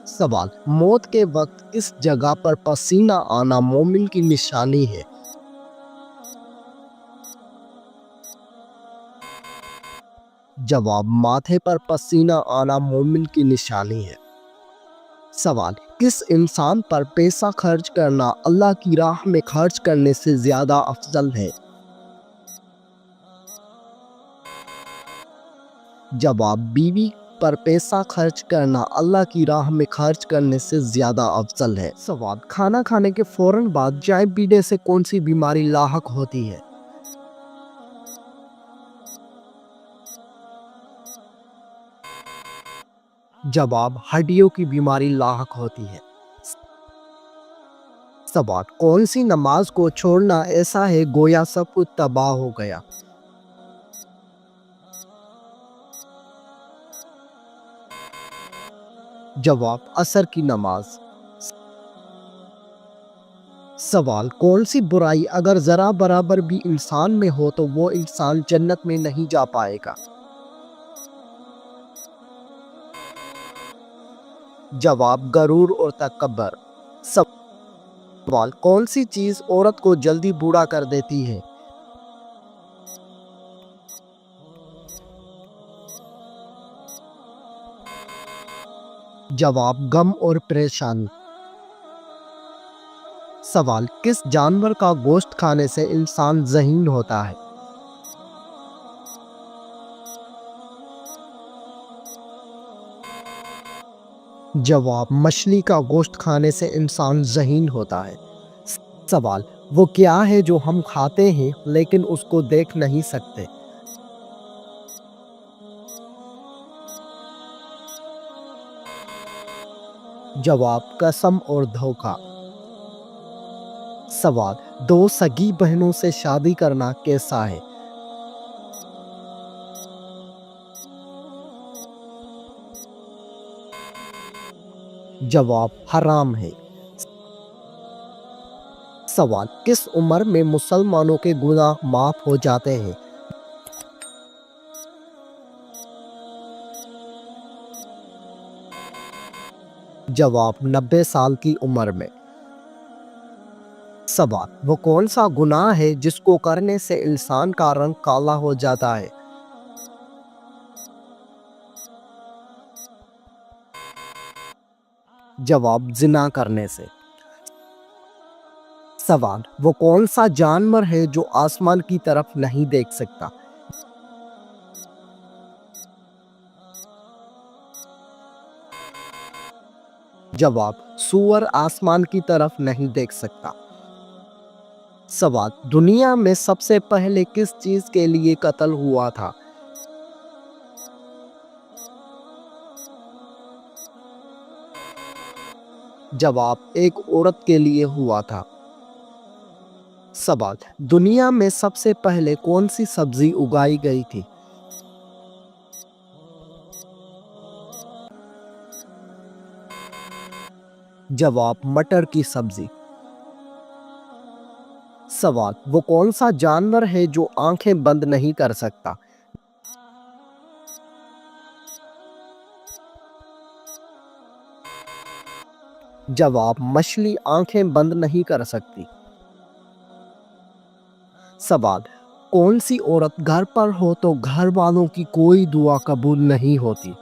سوال: موت کے وقت کس جگہ پر پسینہ آنا مومن کی نشانی ہے؟ جواب: ماتھے پر پسینہ آنا مومن کی نشانی ہے۔ سوال: کس انسان پر پیسہ خرچ کرنا اللہ کی راہ میں خرچ کرنے سے زیادہ افضل ہے؟ جواب: بیوی پر پیسہ خرچ کرنا اللہ کی راہ میں خرچ کرنے سے زیادہ افضل ہے۔ سوال: کھانا کھانے کے فوراً بعد چائے پینے سے کون سی بیماری لاحق ہوتی ہے؟ جواب: ہڈیوں کی بیماری لاحق ہوتی ہے۔ سوال: کون سی نماز کو چھوڑنا ایسا ہے گویا سب کچھ تباہ ہو گیا؟ جواب: عصر کی نماز۔ سوال: کون سی برائی اگر ذرا برابر بھی انسان میں ہو تو وہ انسان جنت میں نہیں جا پائے گا؟ جواب: غرور اور تکبر۔ سوال: کون سی چیز عورت کو جلدی بوڑھا کر دیتی ہے؟ جواب: غم اور پریشانی۔ سوال: کس جانور کا گوشت کھانے سے انسان ذہین ہوتا ہے؟ جواب: مچھلی کا گوشت کھانے سے انسان ذہین ہوتا ہے۔ سوال: وہ کیا ہے جو ہم کھاتے ہیں لیکن اس کو دیکھ نہیں سکتے؟ جواب: قسم اور دھوکہ۔ سوال: دو سگی بہنوں سے شادی کرنا کیسا ہے؟ جواب: حرام ہے۔ سوال: کس عمر میں مسلمانوں کے گناہ معاف ہو جاتے ہیں؟ جواب: 90 سال کی عمر میں۔ سوال: وہ کون سا گناہ ہے جس کو کرنے سے انسان کا رنگ کالا ہو جاتا ہے؟ جواب: زنا کرنے سے۔ سوال: وہ کون سا جانور ہے جو آسمان کی طرف نہیں دیکھ سکتا؟ جواب: سور آسمان کی طرف نہیں دیکھ سکتا۔ سوال: دنیا میں سب سے پہلے کس چیز کے لیے قتل ہوا تھا؟ جواب: ایک عورت کے لیے ہوا تھا۔ سوال: دنیا میں سب سے پہلے کون سی سبزی اگائی گئی تھی؟ جواب: مٹر کی سبزی۔ سوال: وہ کون سا جانور ہے جو آنکھیں بند نہیں کر سکتا؟ جواب: مچھلی آنکھیں بند نہیں کر سکتی۔ سوال: کون سی عورت گھر پر ہو تو گھر والوں کی کوئی دعا قبول نہیں ہوتی؟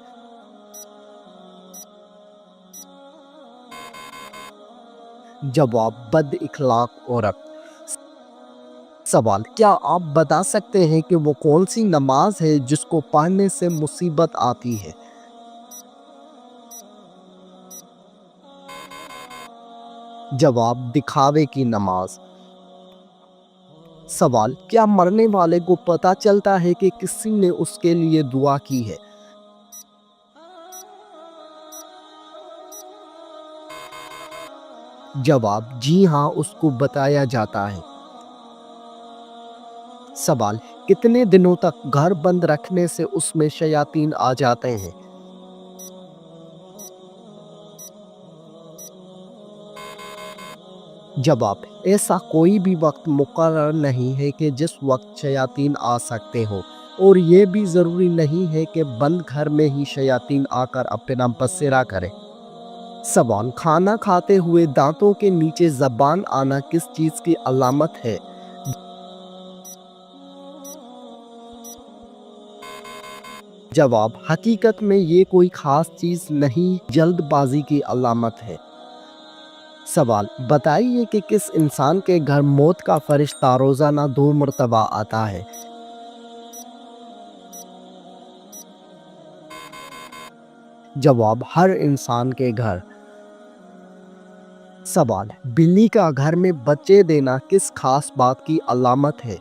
جواب: بد اخلاق عورت۔ سوال: کیا آپ بتا سکتے ہیں کہ وہ کون سی نماز ہے جس کو پڑھنے سے مصیبت آتی ہے؟ جواب: دکھاوے کی نماز۔ سوال: کیا مرنے والے کو پتہ چلتا ہے کہ کسی نے اس کے لیے دعا کی ہے؟ جواب: جی ہاں، اس کو بتایا جاتا ہے۔ سوال: کتنے دنوں تک گھر بند رکھنے سے اس میں شیاطین آ جاتے ہیں؟ جواب: ایسا کوئی بھی وقت مقرر نہیں ہے کہ جس وقت شیاطین آ سکتے ہوں، اور یہ بھی ضروری نہیں ہے کہ بند گھر میں ہی شیاطین آ کر اپنا بسیرا کریں۔ سوال، کھانا کھاتے ہوئے دانتوں کے نیچے زبان آنا کس چیز کی علامت ہے؟ جواب، حقیقت میں یہ کوئی خاص چیز نہیں، جلد بازی کی علامت ہے۔ سوال، بتائیے کہ کس انسان کے گھر موت کا فرشتہ روزانہ 2 مرتبہ آتا ہے؟ جواب، ہر انسان کے گھر۔ سوال، بلی کا گھر میں بچے دینا کس خاص بات کی علامت ہے؟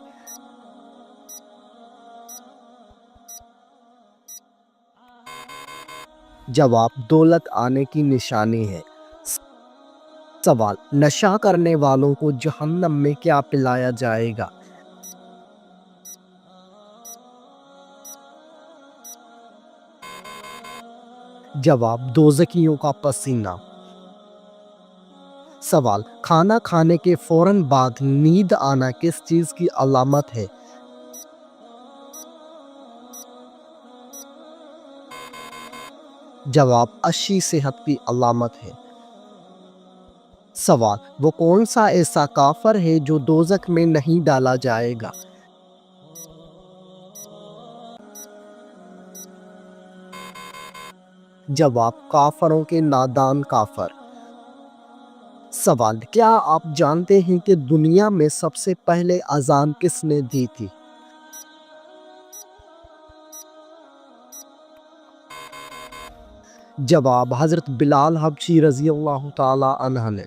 جواب، دولت آنے کی نشانی ہے۔ سوال، نشہ کرنے والوں کو جہنم میں کیا پلایا جائے گا؟ جواب، دوزخیوں کا پسینہ۔ سوال، کھانا کھانے کے فوراً بعد نیند آنا کس چیز کی علامت ہے؟ جواب، اچھی صحت کی علامت ہے۔ سوال، وہ کون سا ایسا کافر ہے جو دوزخ میں نہیں ڈالا جائے گا؟ جواب، کافروں کے نادان کافر۔ سوال، کیا آپ جانتے ہیں کہ دنیا میں سب سے پہلے اذان کس نے دی تھی؟ جواب، حضرت بلال حبشی رضی اللہ تعالی عنہ نے۔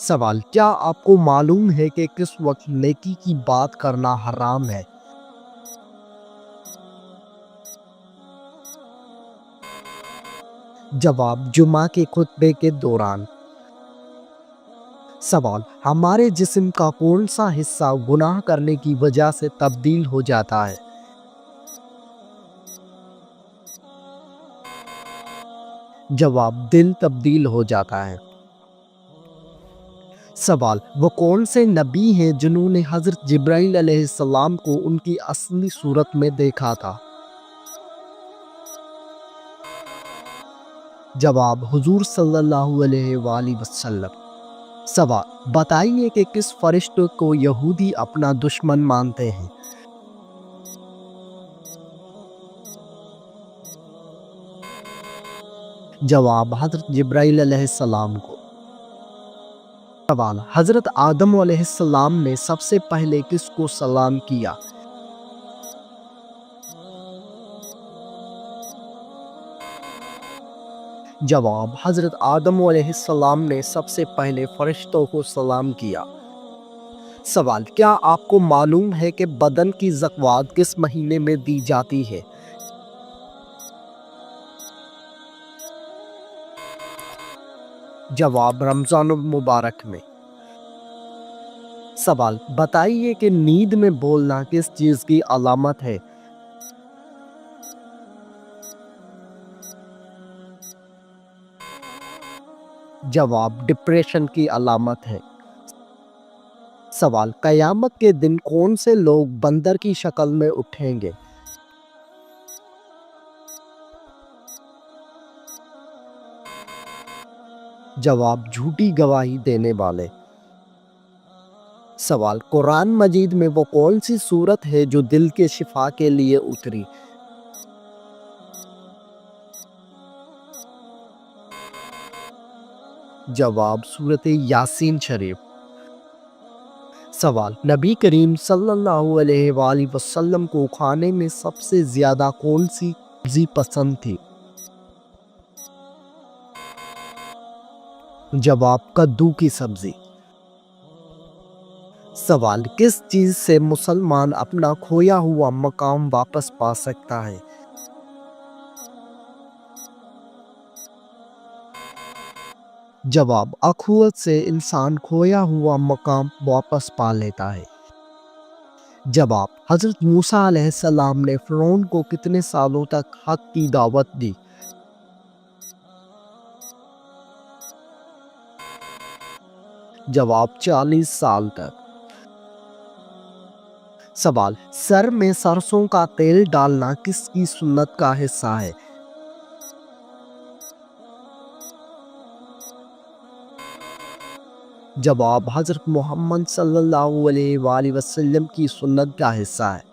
سوال، کیا آپ کو معلوم ہے کہ کس وقت نیکی کی بات کرنا حرام ہے؟ جواب، جمعہ کے خطبے کے دوران۔ سوال، ہمارے جسم کا کون سا حصہ گناہ کرنے کی وجہ سے تبدیل ہو جاتا ہے؟ جواب، دل تبدیل ہو جاتا ہے۔ سوال، وہ کون سے نبی ہیں جنہوں نے حضرت جبرائیل علیہ السلام کو ان کی اصلی صورت میں دیکھا تھا؟ جواب، حضور صلی اللہ علیہ وآلہ وسلم۔ سوال، بتائیے کہ کس فرشتے کو یہودی اپنا دشمن مانتے ہیں؟ جواب، حضرت جبرائیل علیہ السلام کو۔ سوال، حضرت آدم علیہ السلام نے سب سے پہلے کس کو سلام کیا؟ جواب، حضرت آدم علیہ السلام نے سب سے پہلے فرشتوں کو سلام کیا۔ سوال، کیا آپ کو معلوم ہے کہ بدن کی زکوٰۃ کس مہینے میں دی جاتی ہے؟ جواب، رمضان المبارک میں۔ سوال، بتائیے کہ نیند میں بولنا کس چیز کی علامت ہے؟ جواب، ڈپریشن کی علامت ہے۔ سوال، قیامت کے دن کون سے لوگ بندر کی شکل میں اٹھیں گے؟ جواب، جھوٹی گواہی دینے والے۔ سوال، قرآن مجید میں وہ کون سی سورت ہے جو دل کے شفا کے لیے اتری؟ جواب، سورت یاسین شریف۔ سوال، نبی کریم صلی اللہ علیہ وآلہ وسلم کو کھانے میں سب سے زیادہ کون سی سبزی پسند تھی؟ جواب، کدو کی سبزی۔ سوال، کس چیز سے مسلمان اپنا کھویا ہوا مقام واپس پا سکتا ہے؟ جواب، اخوت سے انسان کھویا ہوا مقام واپس پا لیتا ہے۔ جواب، حضرت موسیٰ علیہ السلام نے فرعون کو کتنے سالوں تک حق کی دعوت دی؟ جواب، 40 سال تک۔ سوال، سر میں سرسوں کا تیل ڈالنا کس کی سنت کا حصہ ہے؟ جواب حضرت محمد صلی اللہ علیہ وآلہ وسلم کی سنت کا حصہ ہے۔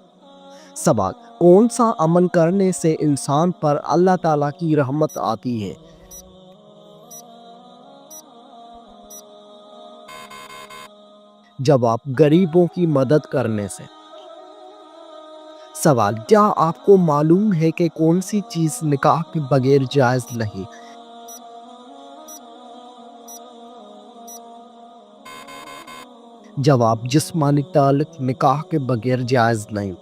سوال، کون سا عمل کرنے سے انسان پر اللہ تعالیٰ کی رحمت آتی ہے؟ جواب، غریبوں کی مدد کرنے سے۔ سوال، کیا آپ کو معلوم ہے کہ کون سی چیز نکاح کے بغیر جائز نہیں؟ جواب، جسمانی تعلق نکاح کے بغیر جائز نہیں۔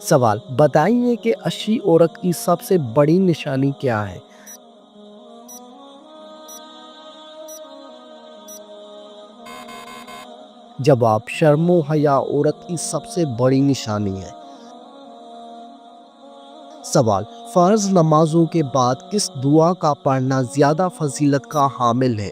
سوال، بتائیے کہ اچھی عورت کی سب سے بڑی نشانی کیا ہے؟ جواب، شرم و حیا عورت کی سب سے بڑی نشانی ہے۔ سوال، فرض نمازوں کے بعد کس دعا کا پڑھنا زیادہ فضیلت کا حامل ہے؟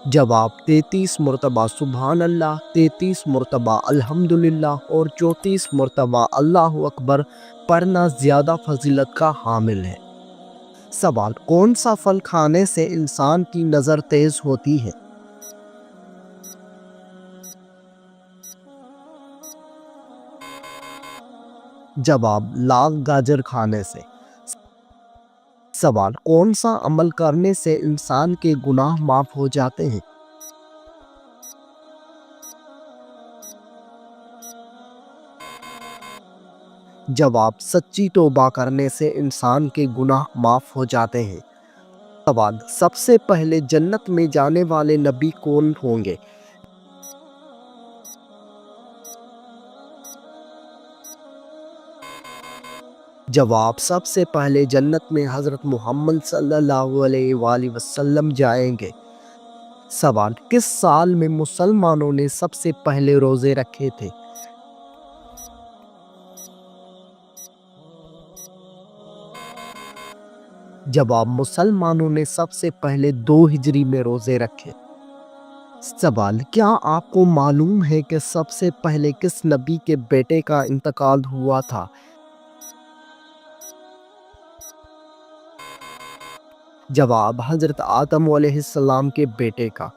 جواب، 33 مرتبہ سبحان اللہ، 33 مرتبہ الحمدللہ اور 34 مرتبہ اللہ اکبر پڑھنا زیادہ فضیلت کا حامل ہے۔ سوال، کون سا پھل کھانے سے انسان کی نظر تیز ہوتی ہے؟ جواب، لال گاجر کھانے سے۔ سوال، کون سا عمل کرنے سے انسان کے گناہ معاف ہو جاتے ہیں؟ جواب، سچی توبہ کرنے سے انسان کے گناہ معاف ہو جاتے ہیں۔ سوال، سب سے پہلے جنت میں جانے والے نبی کون ہوں گے؟ جواب، سب سے پہلے جنت میں حضرت محمد صلی اللہ علیہ وآلہ وسلم جائیں گے۔ سوال، کس سال میں مسلمانوں نے سب سے پہلے روزے رکھے تھے؟ جواب، مسلمانوں نے سب سے پہلے 2 ہجری میں روزے رکھے۔ سوال، کیا آپ کو معلوم ہے کہ سب سے پہلے کس نبی کے بیٹے کا انتقال ہوا تھا؟ جواب، حضرت آدم علیہ السلام کے بیٹے کا۔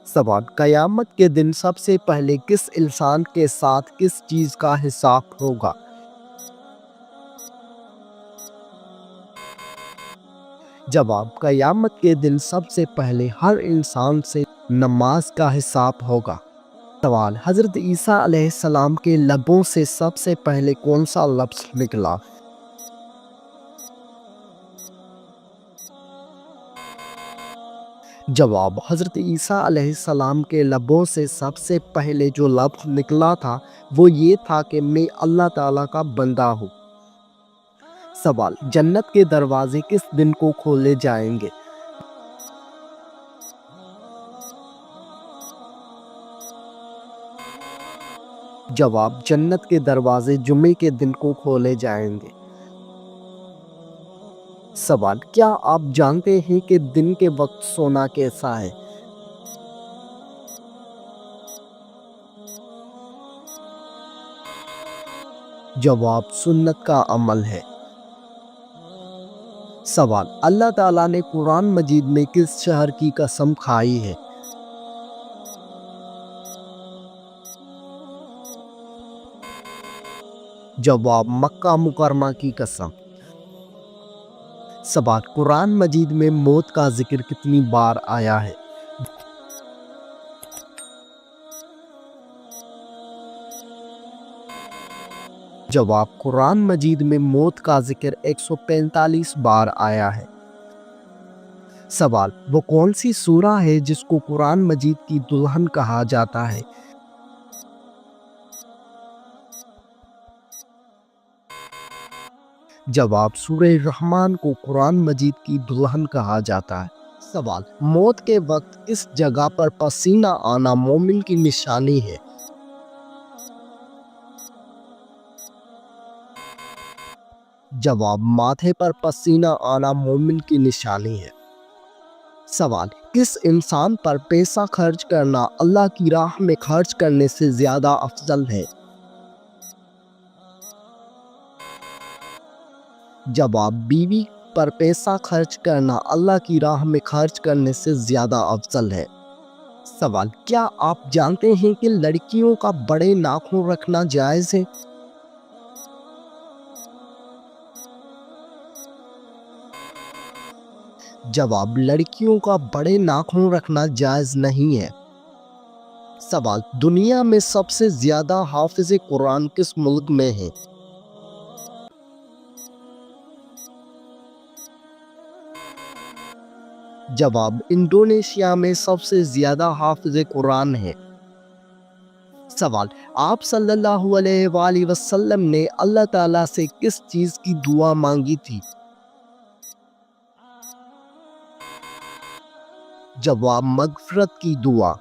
سوال، قیامت کے دن سب سے پہلے کس انسان کے ساتھ کس چیز کا حساب ہوگا؟ جواب، قیامت کے دن سب سے پہلے ہر انسان سے نماز کا حساب ہوگا۔ سوال، حضرت عیسیٰ علیہ السلام کے لبوں سے سب سے پہلے کون سا لفظ نکلا؟ جواب، حضرت عیسیٰ علیہ السلام کے لبوں سے سب سے پہلے جو لفظ نکلا تھا وہ یہ تھا کہ میں اللہ تعالیٰ کا بندہ ہوں۔ سوال، جنت کے دروازے کس دن کو کھولے جائیں گے؟ جواب، جنت کے دروازے جمعے کے دن کو کھولے جائیں گے۔ سوال، کیا آپ جانتے ہیں کہ دن کے وقت سونا کیسا ہے؟ جواب، سنت کا عمل ہے۔ سوال، اللہ تعالیٰ نے قرآن مجید میں کس شہر کی قسم کھائی ہے؟ جواب، مکہ مکرمہ کی قسم۔ سوال، قرآن مجید میں موت کا ذکر کتنی بار آیا ہے؟ جواب، قرآن مجید میں موت کا ذکر 145 بار آیا ہے۔ سوال، وہ کون سی سورہ ہے جس کو قرآن مجید کی دلہن کہا جاتا ہے؟ جواب، سورہ رحمان کو قرآن مجید کی دلہن کہا جاتا ہے۔ سوال، موت کے وقت کس جگہ پر پسینہ آنا مومن کی نشانی ہے؟ جواب، ماتھے پر پسینہ آنا مومن کی نشانی ہے۔ سوال، کس انسان پر پیسہ خرچ کرنا اللہ کی راہ میں خرچ کرنے سے زیادہ افضل ہے؟ جواب بیوی پر پیسہ خرچ کرنا اللہ کی راہ میں خرچ کرنے سے زیادہ افضل ہے۔ سوال، کیا آپ جانتے ہیں کہ لڑکیوں کا بڑے ناخن رکھنا جائز ہے؟ جواب، لڑکیوں کا بڑے ناخن رکھنا جائز نہیں ہے۔ سوال، دنیا میں سب سے زیادہ حافظ قرآن کس ملک میں ہیں؟ جواب، انڈونیشیا میں سب سے زیادہ حافظ قرآن ہیں۔ سوال، آپ صلی اللہ علیہ وآلہ وسلم نے اللہ تعالیٰ سے کس چیز کی دعا مانگی تھی؟ جواب، مغفرت کی دعا۔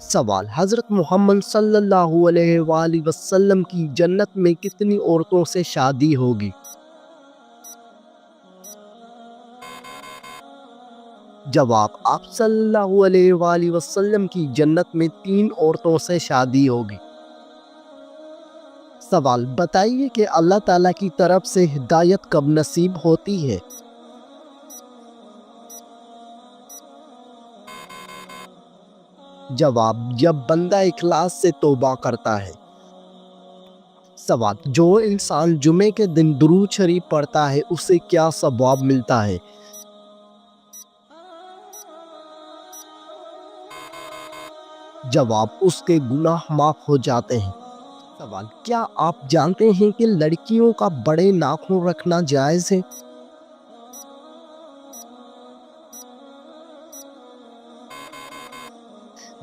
سوال، حضرت محمد صلی اللہ علیہ وآلہ وسلم کی جنت میں کتنی عورتوں سے شادی ہوگی؟ جواب، آپ صلی اللہ علیہ وآلہ وسلم کی جنت میں 3 عورتوں سے شادی ہوگی۔ سوال، بتائیے کہ اللہ تعالیٰ کی طرف سے ہدایت کب نصیب ہوتی ہے؟ جواب، جب بندہ اخلاص سے توبہ کرتا ہے۔ سوال، جو انسان جمعے کے دن درود شریف پڑھتا ہے اسے کیا ثواب ملتا ہے؟ جواب، اس کے گناہ معاف ہو جاتے ہیں۔ سوال، کیا آپ جانتے ہیں کہ لڑکیوں کا بڑے ناخن رکھنا جائز ہے؟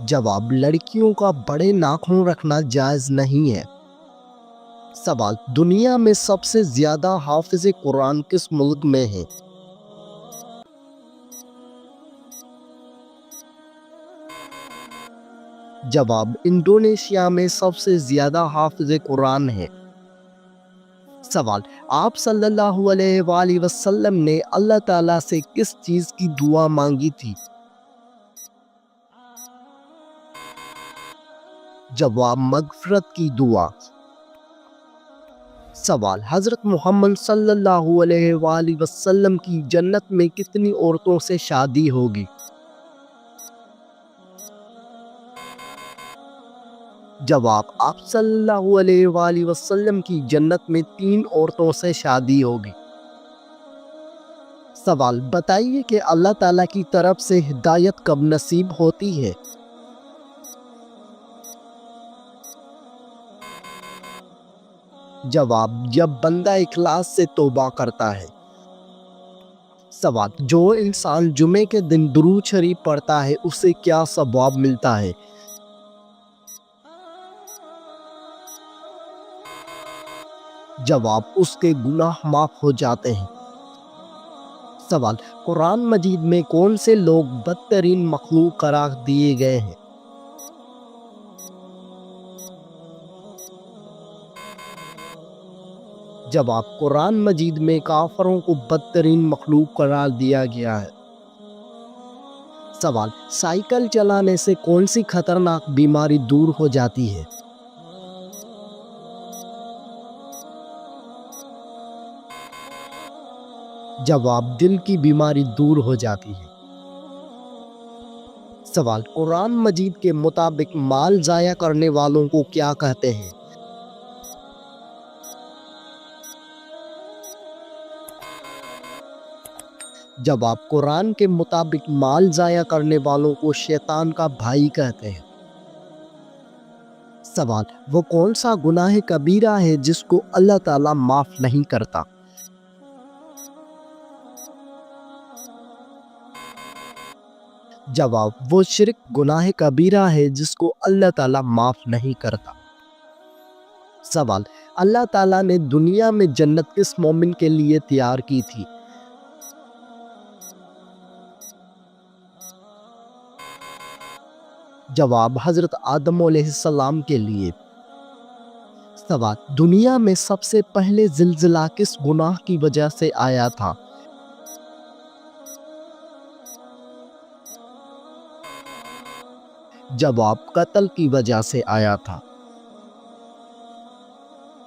جواب، لڑکیوں کا بڑے ناخن رکھنا جائز نہیں ہے۔ سوال، دنیا میں سب سے زیادہ حافظ قرآن کس ملک میں ہیں؟ جواب، انڈونیشیا میں سب سے زیادہ حافظ قرآن ہیں۔ سوال، آپ صلی اللہ علیہ وآلہ وسلم نے اللہ تعالیٰ سے کس چیز کی دعا مانگی تھی؟ جواب، مغفرت کی دعا۔ سوال، حضرت محمد صلی اللہ علیہ وآلہ وسلم کی جنت میں کتنی عورتوں سے شادی ہوگی؟ جواب، آپ صلی اللہ علیہ وآلہ وسلم کی جنت میں 3 عورتوں سے شادی ہوگی۔ سوال، بتائیے کہ اللہ تعالیٰ کی طرف سے ہدایت کب نصیب ہوتی ہے؟ جواب، جب بندہ اخلاص سے توبہ کرتا ہے۔ سوال، جو انسان جمعے کے دن درود شریف پڑھتا ہے اسے کیا ثواب ملتا ہے؟ جواب، اس کے گناہ معاف ہو جاتے ہیں۔ سوال، قرآن مجید میں کون سے لوگ بدترین مخلوق قرار دیے گئے ہیں؟ جواب، قرآن مجید میں کافروں کو بدترین مخلوق قرار دیا گیا ہے۔ سوال، سائیکل چلانے سے کون سی خطرناک بیماری دور ہو جاتی ہے؟ جواب، دل کی بیماری دور ہو جاتی ہے۔ سوال، قرآن مجید کے مطابق مال ضائع کرنے والوں کو کیا کہتے ہیں؟ جواب، قرآن کے مطابق مال ضائع کرنے والوں کو شیطان کا بھائی کہتے ہیں۔ سوال، وہ کون سا گناہ کبیرہ ہے جس کو اللہ تعالیٰ معاف نہیں کرتا؟ جواب، وہ شرک گناہ کبیرہ ہے جس کو اللہ تعالیٰ معاف نہیں کرتا۔ سوال، اللہ تعالیٰ نے دنیا میں جنت کس مومن کے لیے تیار کی تھی؟ جواب، حضرت آدم علیہ السلام کے لیے۔ سوال، دنیا میں سب سے پہلے زلزلہ کس گناہ کی وجہ سے آیا تھا؟ جواب، قتل کی وجہ سے آیا تھا۔